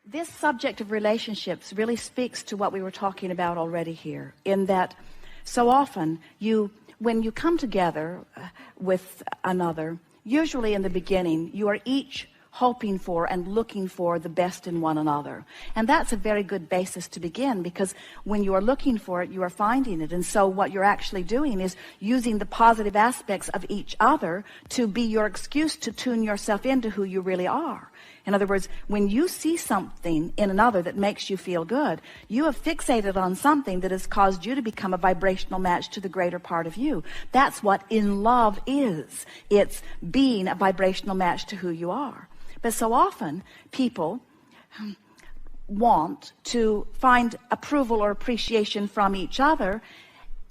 This subject of relationships really speaks to what we were talking about already here, in that so often when you come together with another, usually in the beginning, you are each hoping for and looking for the best in one another. And that's a very good basis to begin, because when you are looking for it, you are finding it. And so what you're actually doing is using the positive aspects of each other to be your excuse to tune yourself into who you really are. In other words, when you see something in another that makes you feel good, you have fixated on something that has caused you to become a vibrational match to the greater part of you. That's what in love is. It's being a vibrational match to who you are. But so often people want to find approval or appreciation from each other,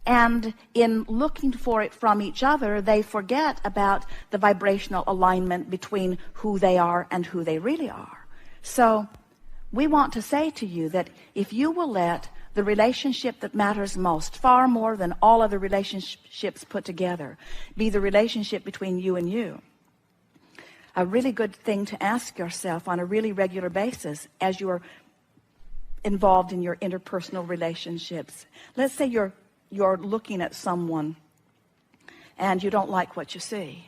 and in looking for it from each other, they forget about the vibrational alignment between who they are and who they really are. So we want to say to you that if you will let the relationship that matters most, far more than all other relationships put together, be the relationship between you and you, a really good thing to ask yourself on a really regular basis as you're involved in your interpersonal relationships. Let's say you're looking at someone and you don't like what you see,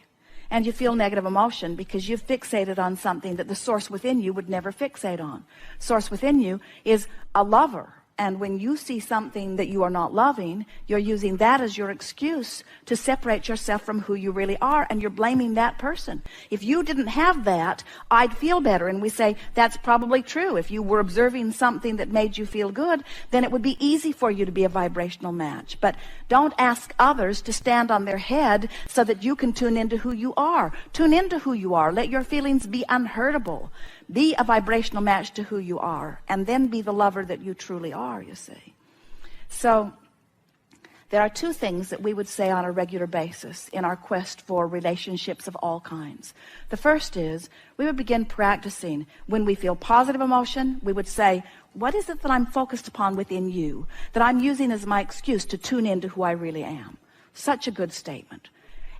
and you feel negative emotion because you've fixated on something that the source within you would never fixate on. Source within you is a lover. And when you see something that you are not loving, you're using that as your excuse to separate yourself from who you really are, and you're blaming that person. If you didn't have that, I'd feel better. And we say, that's probably true. If you were observing something that made you feel good, then it would be easy for you to be a vibrational match. But don't ask others to stand on their head so that you can tune into who you are. Tune into who you are. Let your feelings be unhurtable. Be a vibrational match to who you are, and then be the lover that you truly are, you see. So there are two things that we would say on a regular basis in our quest for relationships of all kinds. The first is we would begin practicing when we feel positive emotion. We would say, what is it that I'm focused upon within you that I'm using as my excuse to tune into who I really am? Such a good statement.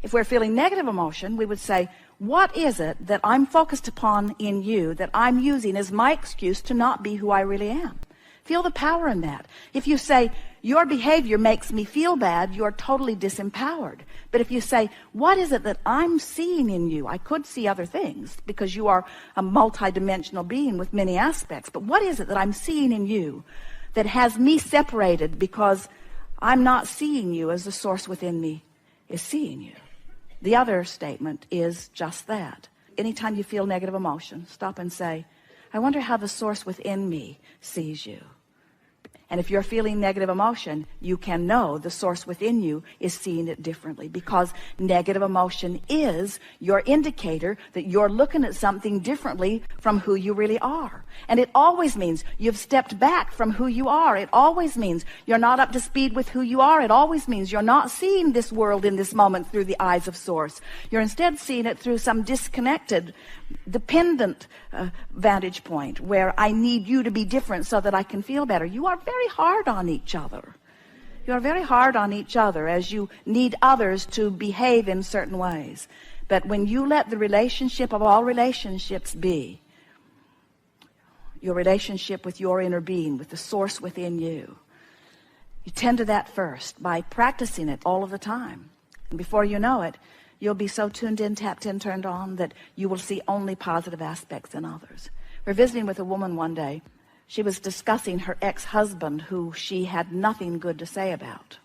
If we're feeling negative emotion, we would say, what is it that I'm focused upon in you that I'm using as my excuse to not be who I really am? Feel the power in that. If you say, your behavior makes me feel bad, you're totally disempowered. But if you say, what is it that I'm seeing in you? I could see other things because you are a multidimensional being with many aspects. But what is it that I'm seeing in you that has me separated because I'm not seeing you as the source within me is seeing you? The other statement is just that. Anytime you feel negative emotion, stop and say, I wonder how the source within me sees you. And if you're feeling negative emotion, you can know the source within you is seeing it differently, because negative emotion is your indicator that you're looking at something differently from who you really are. And it always means you've stepped back from who you are. It always means you're not up to speed with who you are. It always means you're not seeing this world in this moment through the eyes of source. You're instead seeing it through some disconnected, dependent vantage point where I need you to be different so that I can feel better. You are very hard on each other. You are very hard on each other as you need others to behave in certain ways. But when you let the relationship of all relationships be your relationship with your inner being, with the source within you, you tend to that first by practicing it all of the time. And before you know it, you'll be so tuned in, tapped in, turned on that you will see only positive aspects in others. We're visiting with a woman one day. She was discussing her ex-husband, who she had nothing good to say about.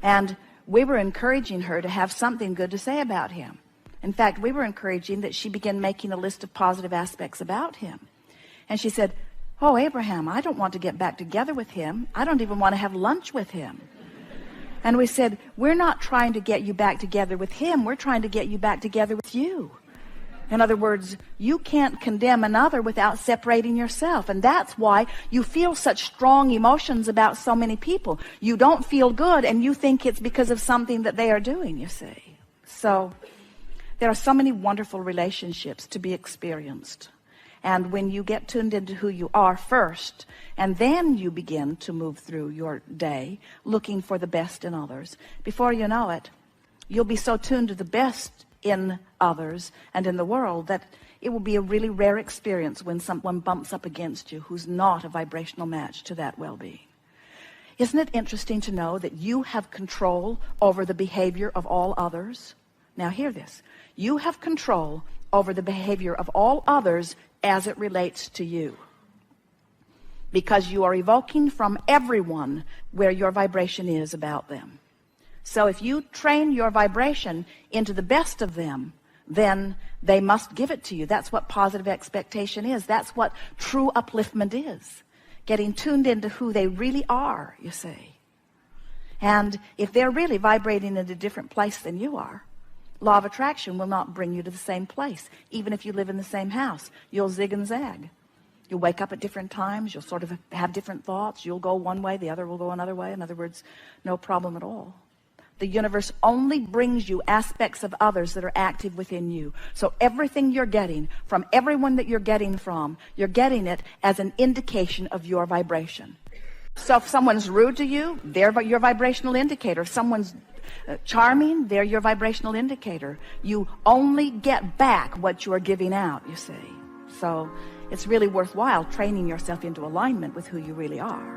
And we were encouraging her to have something good to say about him. In fact, we were encouraging that she begin making a list of positive aspects about him. And she said, oh, Abraham, I don't want to get back together with him. I don't even want to have lunch with him. And we said, we're not trying to get you back together with him. We're trying to get you back together with you. In other words, you can't condemn another without separating yourself. And that's why you feel such strong emotions about so many people. You don't feel good, and you think it's because of something that they are doing, you see. So there are so many wonderful relationships to be experienced. And when you get tuned into who you are first, and then you begin to move through your day looking for the best in others, before you know it, you'll be so tuned to the best in others and in the world that It will be a really rare experience when someone bumps up against you who's not a vibrational match to that well-being. Isn't it interesting to know that you have control over the behavior of all others? Now hear this. You have control over the behavior of all others as it relates to you, because you are evoking from everyone where your vibration is about them. So if you train your vibration into the best of them, then they must give it to you. That's what positive expectation is. That's what true upliftment is. Getting tuned into who they really are, you see. And if they're really vibrating in a different place than you are, law of attraction will not bring you to the same place. Even if you live in the same house, you'll zig and zag. You'll wake up at different times. You'll sort of have different thoughts. You'll go one way, the other will go another way. In other words, no problem at all. The universe only brings you aspects of others that are active within you. So everything you're getting from everyone that you're getting from, you're getting it as an indication of your vibration. So if someone's rude to you, they're your vibrational indicator. If someone's charming, they're your vibrational indicator. You only get back what you are giving out, you see. So it's really worthwhile training yourself into alignment with who you really are.